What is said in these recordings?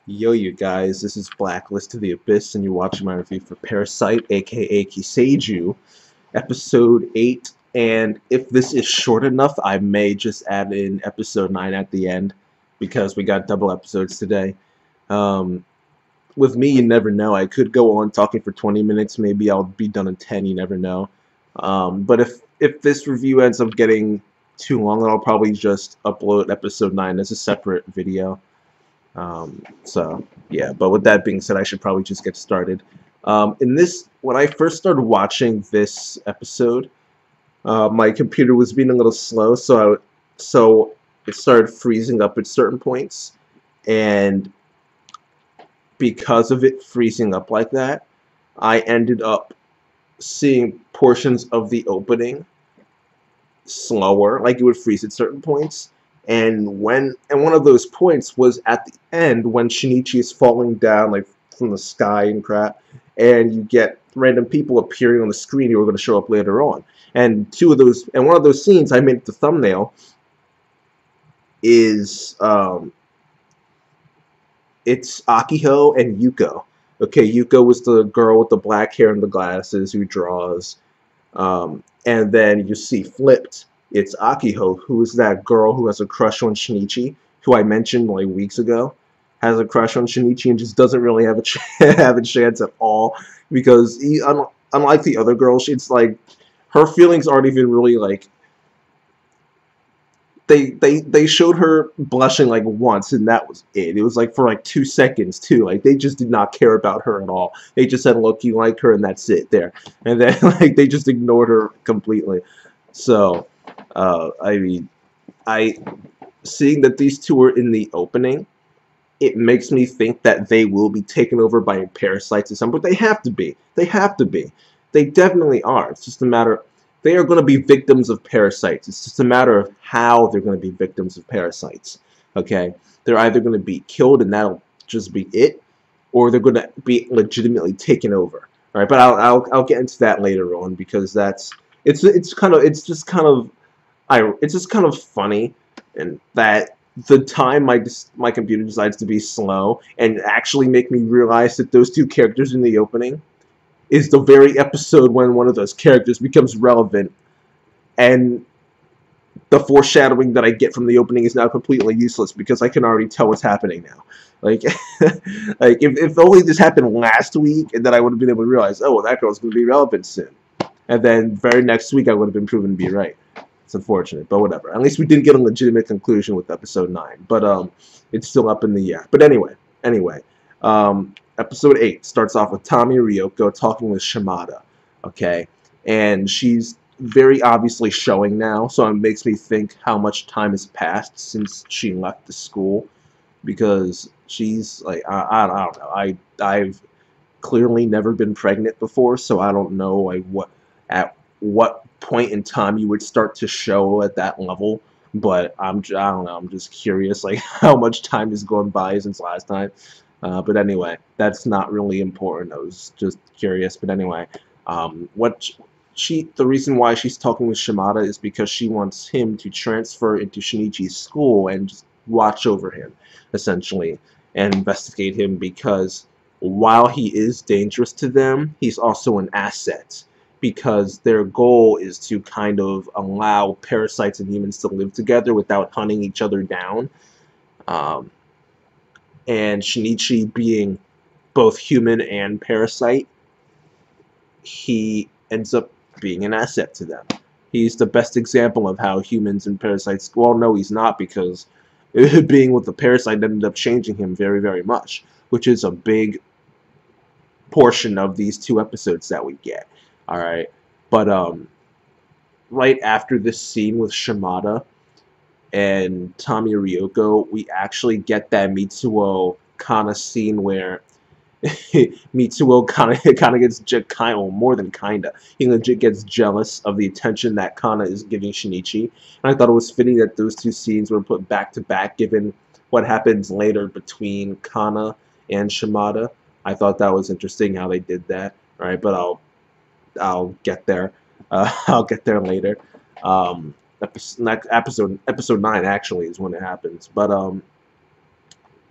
Yo, you guys, this is Blacklist to the Abyss, and you're watching my review for Parasyte, aka Kiseijuu, episode 8. And if this is short enough, I may just add in episode 9 at the end, because we got double episodes today. Um, with me, you never know. I could go on talking for 20 minutes, maybe I'll be done in 10, you never know. But if this review ends up getting too long, then I'll probably just upload episode 9 as a separate video. So yeah, but with that being said, I should probably just get started. When I first started watching this episode, my computer was being a little slow, so it started freezing up at certain points, and because of it freezing up like that, I ended up seeing portions of the opening slower, like it would freeze at certain points. And one of those points was at the end when Shinichi is falling down like from the sky and crap, and you get random people appearing on the screen who are going to show up later on. And one of those scenes I made the thumbnail is it's Akiho and Yuko. Okay, Yuko was the girl with the black hair and the glasses who draws. And then you see flipped, it's Akiho, who is that girl who has a crush on Shinichi, who I mentioned like weeks ago, has a crush on Shinichi and just doesn't really have have a chance at all, because unlike the other girls, it's like her feelings aren't even really like they showed her blushing like once, and that was it. It was like for like 2 seconds too. Like they just did not care about her at all. They just said, "Look, you like her," and that's it there. And then like they just ignored her completely. So, I mean, I seeing that these two are in the opening, it makes me think that they will be taken over by parasites or something. But they have to be. They have to be. They definitely are. It's just a matter. They are going to be victims of parasites. It's just a matter of how they're going to be victims of parasites. Okay, they're either going to be killed and that'll just be it, or they're going to be legitimately taken over. All right, but I'll get into that later on, because it's just kind of funny, and that the time my computer decides to be slow and actually make me realize that those two characters in the opening is the very episode when one of those characters becomes relevant, and the foreshadowing that I get from the opening is now completely useless because I can already tell what's happening now. Like, like if only this happened last week, and then I would have been able to realize, oh, well, that girl's going to be relevant soon. And then very next week I would have been proven to be right. It's unfortunate, but whatever. At least we didn't get a legitimate conclusion with episode 9. But it's still up in the air. But anyway, episode 8 starts off with Tommy Ryoko talking with Shimada. Okay, and she's very obviously showing now, so it makes me think how much time has passed since she left the school, because she's like I don't know. I've clearly never been pregnant before, so I don't know like at what point in time you would start to show at that level. But I don't know. I'm just curious, like how much time has gone by since last time. But anyway, that's not really important. I was just curious. But anyway, the reason why she's talking with Shimada is because she wants him to transfer into Shinichi's school and just watch over him, essentially, and investigate him, because while he is dangerous to them, he's also an asset, because their goal is to kind of allow parasites and humans to live together without hunting each other down. Um, and Shinichi being both human and parasite, he ends up being an asset to them. He's the best example of how humans and parasites, well, no, he's not, because being with the parasite ended up changing him very, very much, which is a big portion of these 2 episodes that we get. Alright, but right after this scene with Shimada and Tommy Ryoko, we actually get that Mitsuo kind of scene where Mitsuo kind of gets more than kinda. He legit gets jealous of the attention that Kana is giving Shinichi, and I thought it was fitting that those 2 scenes were put back to back, given what happens later between Kana and Shimada. I thought that was interesting how they did that. All right, but I'll get there. I'll get there later. Episode 9 actually is when it happens. But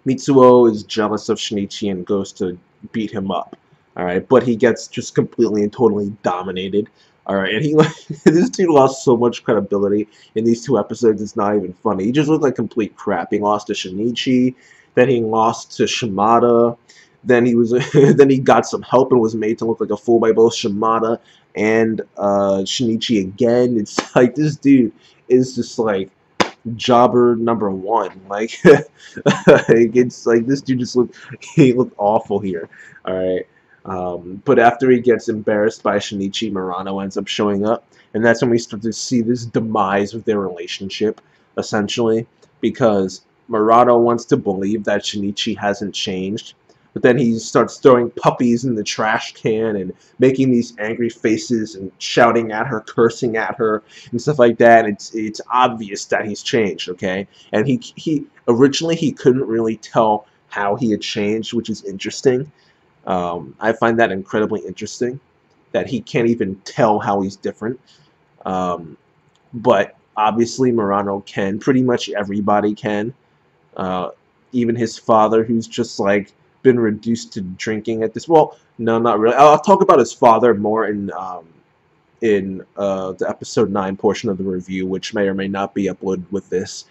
Mitsuo is jealous of Shinichi and goes to beat him up. All right, but he gets just completely and totally dominated. All right, and he this dude lost so much credibility in these 2 episodes. It's not even funny. He just looked like complete crap. He lost to Shinichi, then he lost to Shimada, then he was then he got some help and was made to look like a fool by both Shimada and Shinichi again. It's like this dude is just like jobber #1. Like, it's like this dude just he looked awful here. All right. But after he gets embarrassed by Shinichi, Murano ends up showing up, and that's when we start to see this demise of their relationship, essentially, because Murano wants to believe that Shinichi hasn't changed, but then he starts throwing puppies in the trash can and making these angry faces and shouting at her, cursing at her, and stuff like that. It's obvious that he's changed, okay? And he originally he couldn't really tell how he had changed, which is interesting. I find that incredibly interesting, that he can't even tell how he's different. But obviously Murano can. Pretty much everybody can. Even his father, who's just like been reduced to drinking at this. Well, no, not really. I'll talk about his father more in the episode 9 portion of the review, which may or may not be uploaded with this.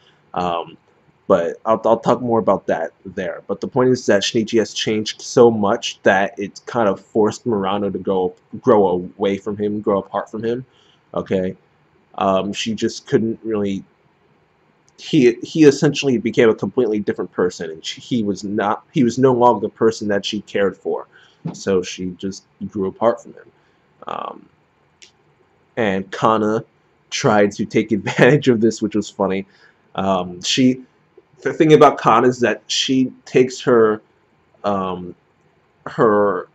But I'll talk more about that there. But the point is that Shinichi has changed so much that it's kind of forced Murano to grow away from him, grow apart from him. Okay, she just couldn't really. He essentially became a completely different person, and he was no longer the person that she cared for. So she just grew apart from him. And Kana tried to take advantage of this, which was funny. The thing about Kana is that she takes her her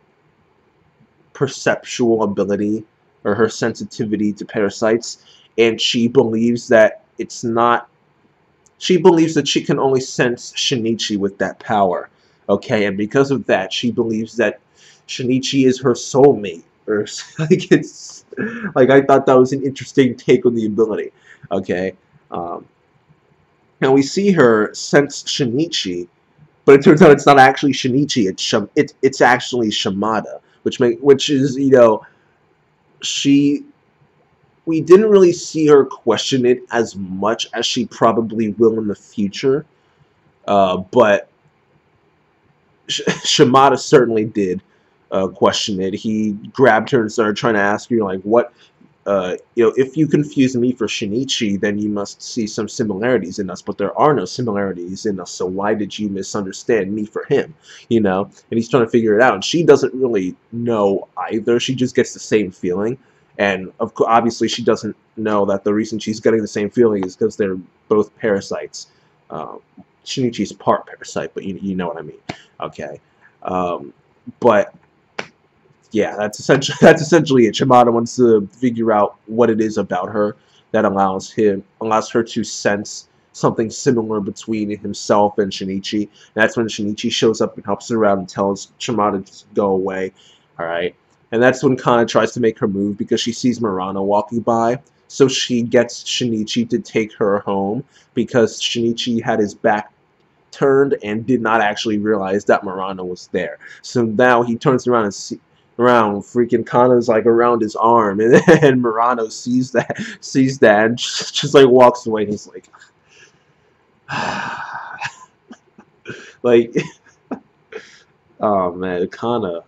perceptual ability or her sensitivity to parasites, and she believes that it's not. She believes that she can only sense Shinichi with that power, okay, and because of that, she believes that Shinichi is her soulmate. Or like it's like I thought that was an interesting take on the ability, okay. Now we see her sense Shinichi, but it turns out it's not actually Shinichi. It's actually Shimada, which is, you know, we didn't really see her question it as much as she probably will in the future, but Shimada certainly did question it. He grabbed her and started trying to ask her, like, what, you know, if you confuse me for Shinichi, then you must see some similarities in us, but there are no similarities in us, so why did you misunderstand me for him, you know? And he's trying to figure it out, and she doesn't really know either. She just gets the same feeling. And obviously she doesn't know that the reason she's getting the same feeling is because they're both parasites. Shinichi's part parasite, but you know what I mean. Okay. But yeah, that's essentially it. Shimada wants to figure out what it is about her that allows her to sense something similar between himself and Shinichi. And that's when Shinichi shows up and helps her out and tells Shimada to just go away. All right. And that's when Kana tries to make her move because she sees Murano walking by. So she gets Shinichi to take her home because Shinichi had his back turned and did not actually realize that Murano was there. So now he turns around and freaking Kana's like around his arm, and Murano sees that and just like walks away. And he's like, like, oh man, Kana.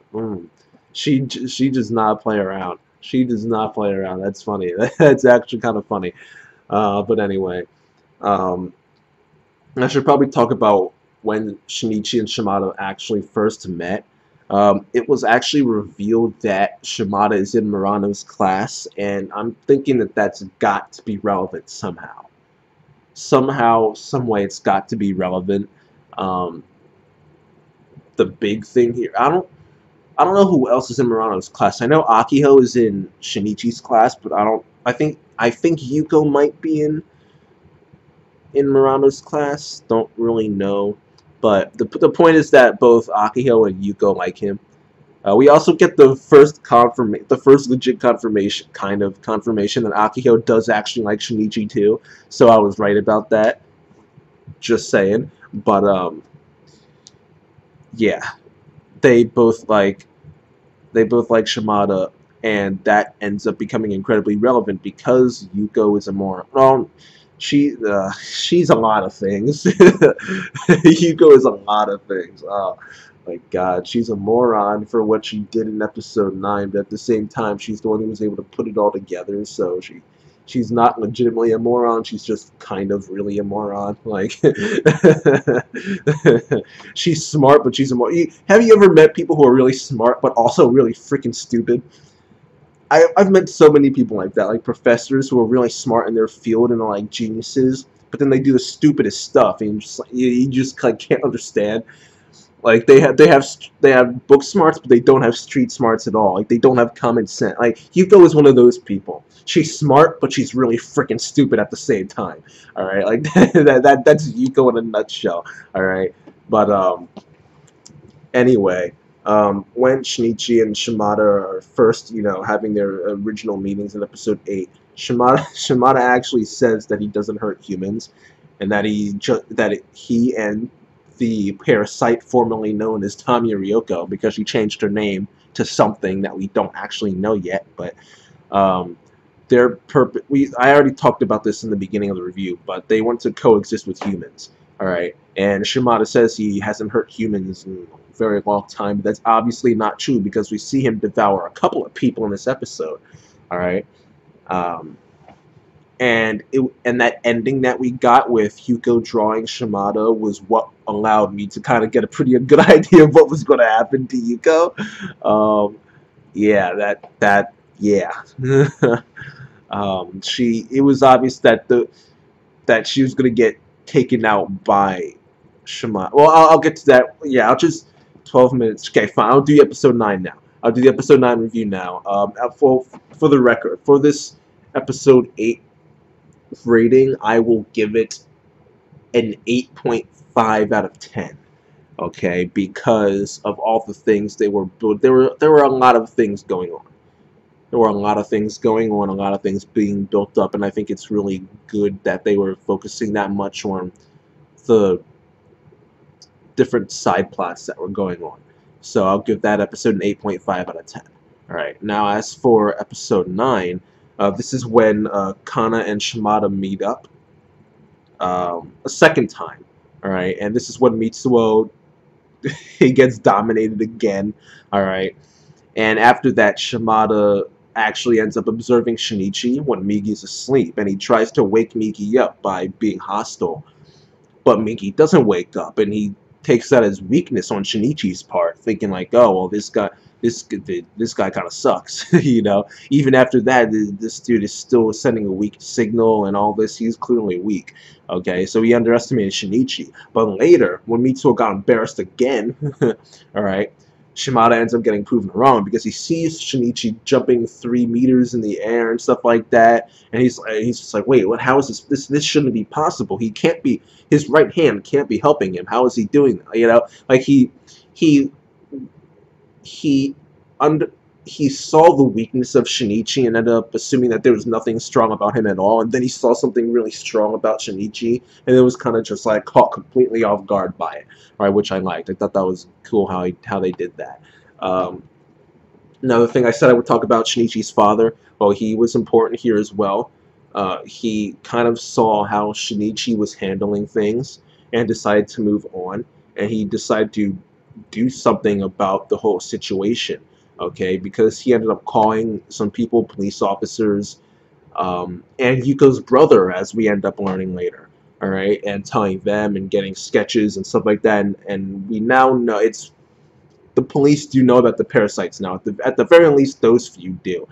She does not play around. She does not play around. That's funny. That's actually kind of funny. But anyway, I should probably talk about when Shinichi and Shimada actually first met. It was actually revealed that Shimada is in Murano's class, and I'm thinking that that's got to be relevant somehow. Somehow, some way, it's got to be relevant. The big thing here, I don't know who else is in Murano's class. I know Akiho is in Shinichi's class, but I think Yuko might be in Murano's class. Don't really know, but the point is that both Akiho and Yuko like him. We also get the first legit confirmation that Akiho does actually like Shinichi too. So I was right about that. Just saying, but yeah, they both like Shimada, and that ends up becoming incredibly relevant because Yuko is a moron. Well, she's a lot of things. Yuko is a lot of things. Oh my God, she's a moron for what she did in episode 9, but at the same time, she's the one who was able to put it all together. So she's not legitimately a moron. She's just kind of really a moron. Like she's smart, but she's a moron. Have you ever met people who are really smart but also really freaking stupid? I've met so many people like that, like professors who are really smart in their field and are like geniuses, but then they do the stupidest stuff, and you just like can't understand. Like they have book smarts, but they don't have street smarts at all. Like they don't have common sense. Like Yuko is one of those people. She's smart, but she's really freaking stupid at the same time. All right, like that's Yuko in a nutshell. All right, but anyway, when Shinichi and Shimada are first, having their original meetings in episode 8, Shimada actually says that he doesn't hurt humans, and that he and the parasite formerly known as Tamiya Ryoko, because she changed her name to something that we don't actually know yet, but um, their purpose. I already talked about this in the beginning of the review, but they want to coexist with humans. All right, and Shimada says he hasn't hurt humans in a very long time, but that's obviously not true because we see him devour a couple of people in this episode. All right, um, and that ending that we got with Yuko drawing Shimada was what allowed me to kind of get a pretty good idea of what was going to happen to Yuko. Yeah, yeah. It was obvious that she was gonna get taken out by Shimada. Well, I'll get to that. Yeah, I'll just 12 minutes. Okay, fine. I'll do episode 9 now. I'll do the episode 9 review now. For the record, for this episode 8 rating, I will give it an 8.5 out of 10. Okay, because of all the things they were built. There were a lot of things going on. There were a lot of things going on, a lot of things being built up, and I think it's really good that they were focusing that much on the different side plots that were going on. So I'll give that episode an 8.5 out of 10. Alright, now as for episode 9, this is when Kana and Shimada meet up a second time. Alright, and this is when Mitsuo he gets dominated again. Alright, and after that, Shimada actually ends up observing Shinichi when Migi's asleep, and he tries to wake Migi up by being hostile. But Migi doesn't wake up, and he takes that as weakness on Shinichi's part, thinking like, oh, well, this guy kind of sucks, Even after that, this dude is still sending a weak signal and all this. He's clearly weak. Okay, so he underestimated Shinichi. But later, when Mitsuo got embarrassed again, all right, Shimada ends up getting proven wrong because he sees Shinichi jumping 3 meters in the air and stuff like that, and he's just like, wait, what? How is this? This shouldn't be possible. He can't be. His right hand can't be helping him. How is he doing that? Like he under he saw the weakness of Shinichi and ended up assuming that there was nothing strong about him at all, and then he saw something really strong about Shinichi, and it was kind of just like caught completely off guard by it, right? Which I liked. I thought that was cool how they did that. Another thing I said I would talk about Shinichi's father. Well, he was important here as well. He kind of saw how Shinichi was handling things and decided to move on, and he decided to do something about the whole situation. Okay, because he ended up calling some people, police officers, and Yuko's brother, as we end up learning later. All right, and telling them and getting sketches and stuff like that, and we now know the police do know about the parasites now. At the very least, those few do.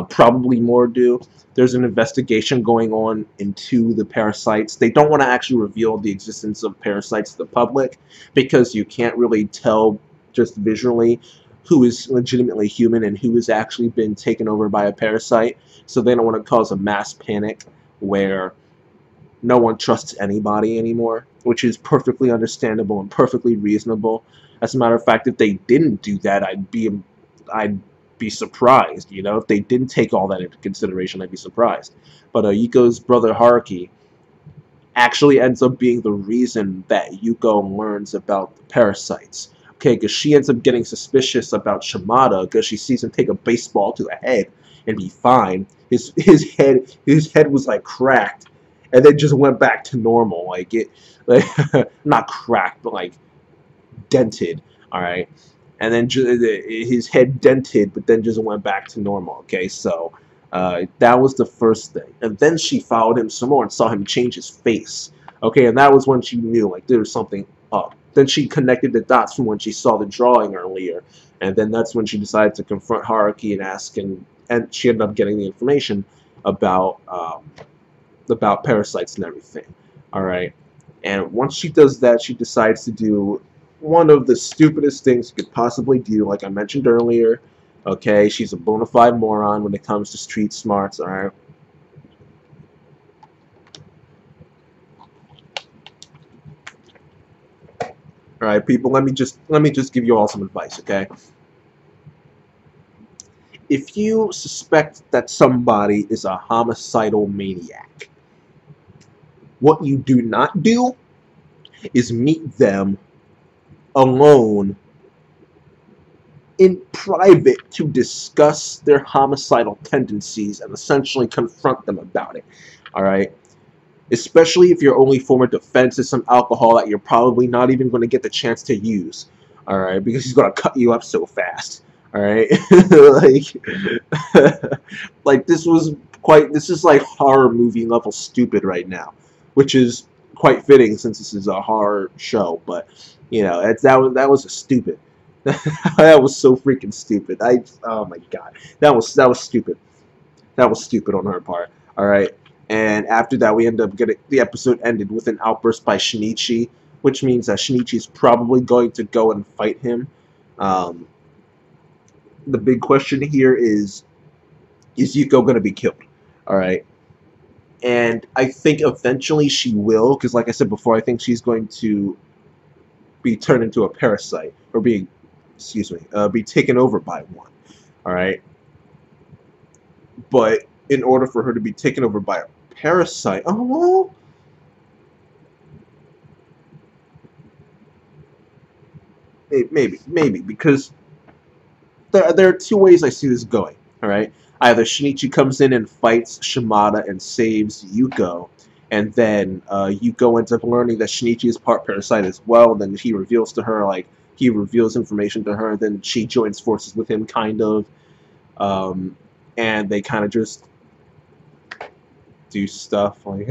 Probably more do. There's an investigation going on into the parasites. They don't want to actually reveal the existence of parasites to the public because you can't really tell just visually who is legitimately human and who has actually been taken over by a parasite. So they don't want to cause a mass panic where no one trusts anybody anymore, which is perfectly understandable and perfectly reasonable. As a matter of fact, if they didn't do that, I'd be surprised. If they didn't take all that into consideration, I'd be surprised. But Yuko's brother Haruki actually ends up being the reason that Yuko learns about the parasites. Okay, because she ends up getting suspicious about Shimada because she sees him take a baseball to the head and be fine. His head was like cracked, and then just went back to normal. Like it, like not cracked, but like dented. All right, and then his head dented, but then just went back to normal. Okay, so that was the first thing, and then she followed him some more and saw him change his face. Okay, and that was when she knew like there was something up. Then she connected the dots from when she saw the drawing earlier, and then that's when she decided to confront Haruki and ask, and she ended up getting the information about parasites and everything. All right, and once she does that, she decides to do one of the stupidest things you could possibly do, like I mentioned earlier. Okay, she's a bona fide moron when it comes to street smarts. All right. All right, people. Let me just give you all some advice. Okay. If you suspect that somebody is a homicidal maniac, what you do not do is meet them alone in private to discuss their homicidal tendencies and essentially confront them about it. All right. Especially if your only form of defense is some alcohol that you're probably not even going to get the chance to use. All right, because he's going to cut you up so fast. All right, like, like this is like horror movie level stupid right now, which is quite fitting since this is a horror show. But you know, that was a stupid. That was so freaking stupid. Oh my god, that was stupid. That was stupid on her part. All right. And after that, we end up getting the episode ended with an outburst by Shinichi, which means that Shinichi is probably going to go and fight him. Um, the big question here is Yuko going to be killed? All right. And I think eventually she will, because like I said before, I think she's going to be turned into a parasite, or be taken over by one. All right. But in order for her to be taken over by a parasite, oh well, maybe because there are two ways I see this going. All right, either Shinichi comes in and fights Shimada and saves Yuko, and then Yuko ends up learning that Shinichi is part parasite as well. Then he reveals information to her. Then she joins forces with him, kind of, and they kind of just do stuff like,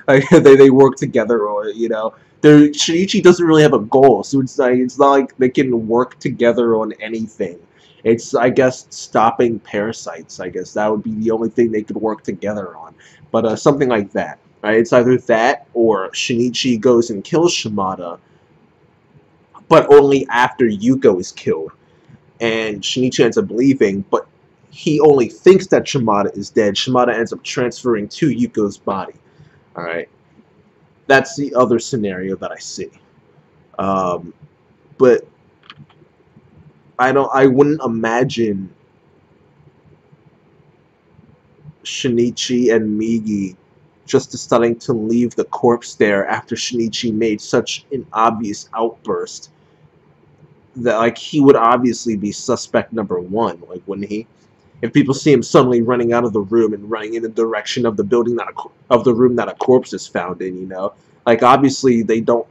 like they work together, or Shinichi doesn't really have a goal, so it's not like they can work together on anything. It's, I guess, stopping parasites. I guess that would be the only thing they could work together on. But something like that, right? It's either that or Shinichi goes and kills Shimada, but only after Yuko is killed, and Shinichi ends up leaving, but he only thinks that Shimada is dead. Shimada ends up transferring to Yuko's body. All right, that's the other scenario that I see. But I wouldn't imagine Shinichi and Migi just deciding to leave the corpse there after Shinichi made such an obvious outburst that, like, he would obviously be suspect number one, like, wouldn't he? If people see him suddenly running out of the room and running in the direction of the building of the room that a corpse is found in, like, obviously they don't.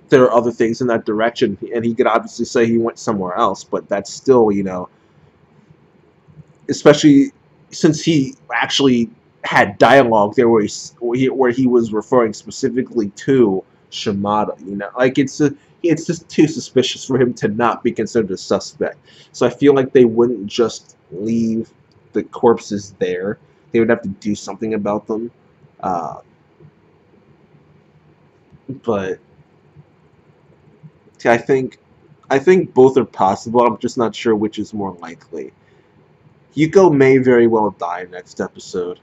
There are other things in that direction, and he could obviously say he went somewhere else, but that's still, especially since he actually had dialogue there where he was referring specifically to Shimada, like it's just too suspicious for him to not be considered a suspect. So I feel like they wouldn't just leave the corpses there. They would have to do something about them. But I think both are possible. I'm just not sure which is more likely. Yuko may very well die next episode.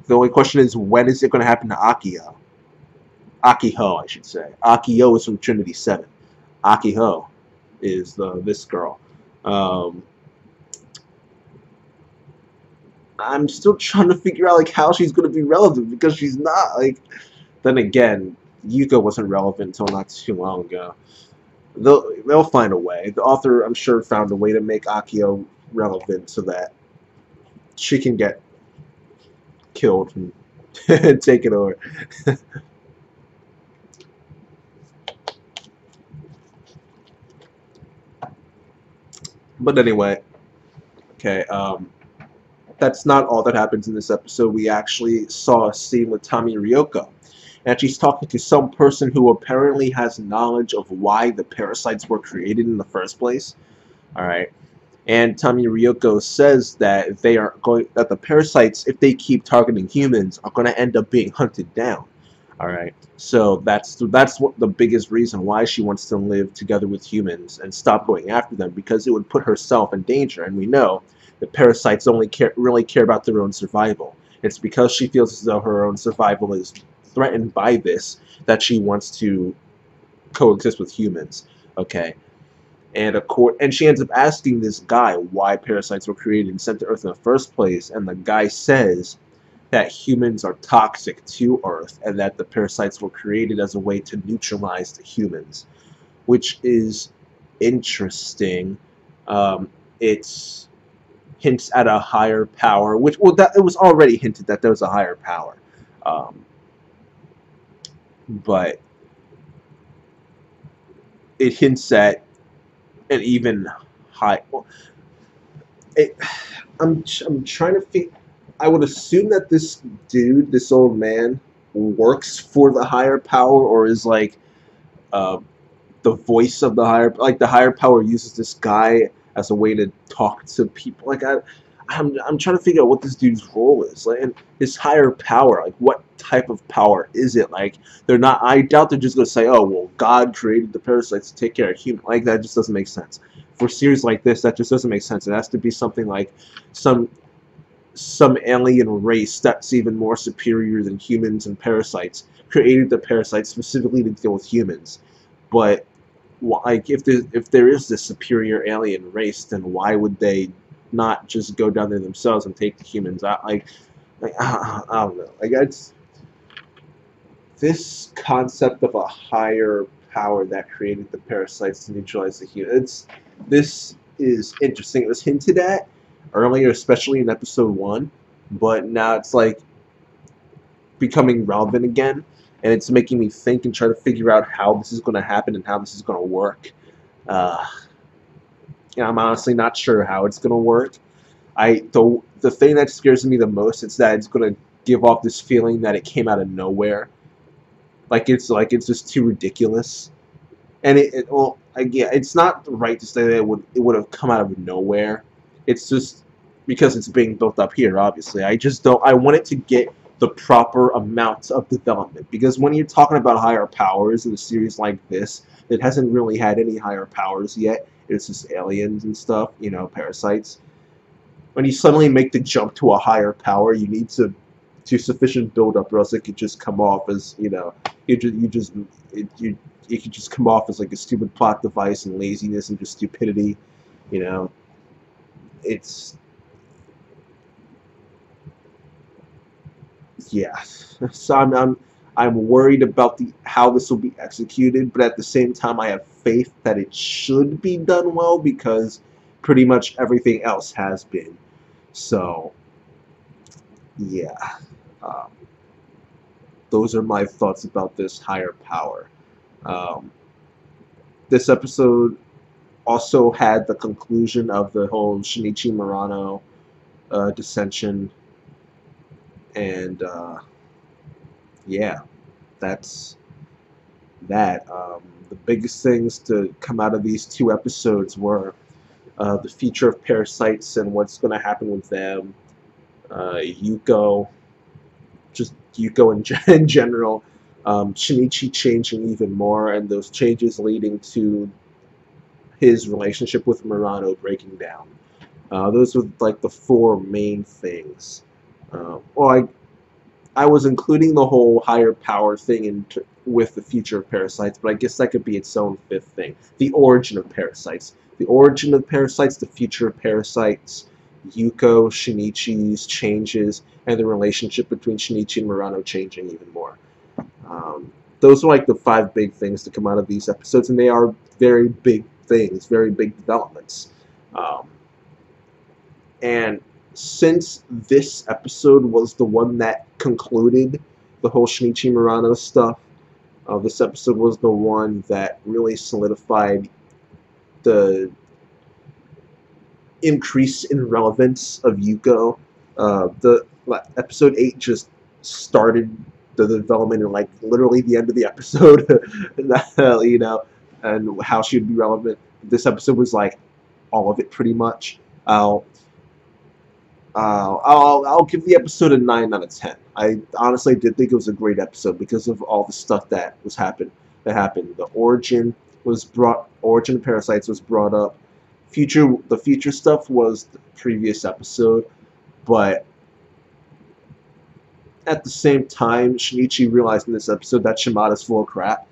The only question is, when is it going to happen to Akiho? Akiho, I should say. Akiho is from Trinity 7. Akiho is this girl. I'm still trying to figure out like how she's going to be relevant, because she's not, like. Then again, Yuko wasn't relevant until not too long ago. They'll find a way. The author, I'm sure, found a way to make Akio relevant so that she can get killed and take it over. But anyway, okay. That's not all that happens in this episode. We actually saw a scene with Tami Ryoko, and she's talking to some person who apparently has knowledge of why the parasites were created in the first place. All right. And Tami Ryoko says that that the parasites, if they keep targeting humans, are going to end up being hunted down. All right, so that's what the biggest reason why she wants to live together with humans and stop going after them, because it would put herself in danger. And we know that parasites only really care about their own survival. It's because she feels as though her own survival is threatened by this that she wants to coexist with humans. Okay. And she ends up asking this guy why parasites were created and sent to Earth in the first place, and the guy says that humans are toxic to Earth and that the parasites were created as a way to neutralize the humans, which is interesting. It's hints at a higher power, which, well, that it was already hinted that there was a higher power, but it hints at an even high. Well, I'm trying to think. I would assume that this dude, this old man, works for the higher power, or is like uh, the voice of the higher. Like the higher power uses this guy as a way to talk to people. Like I'm trying to figure out what this dude's role is. Like, and his higher power. Like, what type of power is it? Like, they're not. I doubt they're just gonna say, "Oh, well, God created the parasites to take care of humans." Like, that just doesn't make sense. For a series like this, that just doesn't make sense. It has to be something like some alien race that's even more superior than humans and parasites created the parasites specifically to deal with humans. But like, if there is this superior alien race, then why would they not just go down there themselves and take the humans out? I don't know. Like, it's this concept of a higher power that created the parasites to neutralize the humans. This is interesting. It was hinted at earlier, especially in episode 1, but now it's like becoming relevant again, and it's making me think and try to figure out how this is going to happen and how this is going to work. I'm honestly not sure how it's going to work. The thing that scares me the most is that it's going to give off this feeling that it came out of nowhere. Like it's just too ridiculous. And it's not right to say that it would have come out of nowhere. It's just because it's being built up here, obviously. I want it to get the proper amount of development, because when you're talking about higher powers in a series like this, it hasn't really had any higher powers yet. It's just aliens and stuff, parasites. When you suddenly make the jump to a higher power, you need to do sufficient build up, or else it could just come off as, it could just come off as like a stupid plot device and laziness and just stupidity. It's, yeah. So I'm worried about how this will be executed, but at the same time I have faith that it should be done well, because pretty much everything else has been. So yeah, those are my thoughts about this higher power. This episode also had the conclusion of the whole Shinichi Murano dissension, and yeah, that's that. The biggest things to come out of these 2 episodes were the future of parasites and what's going to happen with them, Yuko, just Yuko in general, Shinichi changing even more, and those changes leading to his relationship with Murano breaking down. Those were like the 4 main things. I was including the whole higher power thing with the future of parasites, but I guess that could be its own 5th thing. The origin of parasites. The origin of parasites, the future of parasites, Yuko, Shinichi's changes, and the relationship between Shinichi and Murano changing even more. those are like the 5 big things to come out of these episodes, and they are very big things, very big developments. And since this episode was the one that concluded the whole Shinichi Murano stuff, this episode was the one that really solidified the increase in relevance of Yuko. The episode 8 just started the development in like literally the end of the episode, you know, and how she would be relevant. This episode was like all of it pretty much. I'll give the episode a 9 out of 10. I honestly did think it was a great episode because of all the stuff that happened. The origin of parasites was brought up. The future stuff was the previous episode, but at the same time, Shinichi realized in this episode that Shimada's full of crap.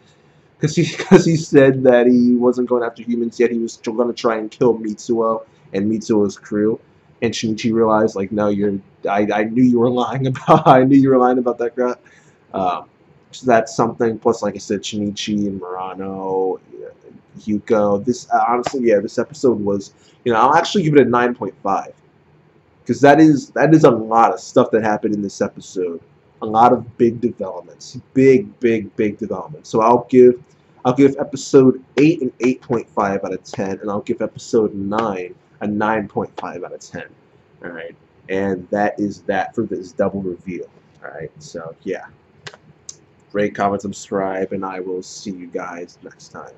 Because he said that he wasn't going after humans yet, he was going to try and kill Mitsuo and Mitsuo's crew. And Shinichi realized, like, no, I knew you were lying about that crap. So that's something. Plus, like I said, Shinichi and Murano, Yuko. Honestly, yeah, this episode was, I'll actually give it a 9.5. Because that is a lot of stuff that happened in this episode. A lot of big developments. Big developments. So I'll give episode 8 an 8.5 out of 10, and I'll give episode 9 a 9.5 out of 10. Alright. And that is that for this double review. Alright, so yeah. Rate, comment, subscribe, and I will see you guys next time.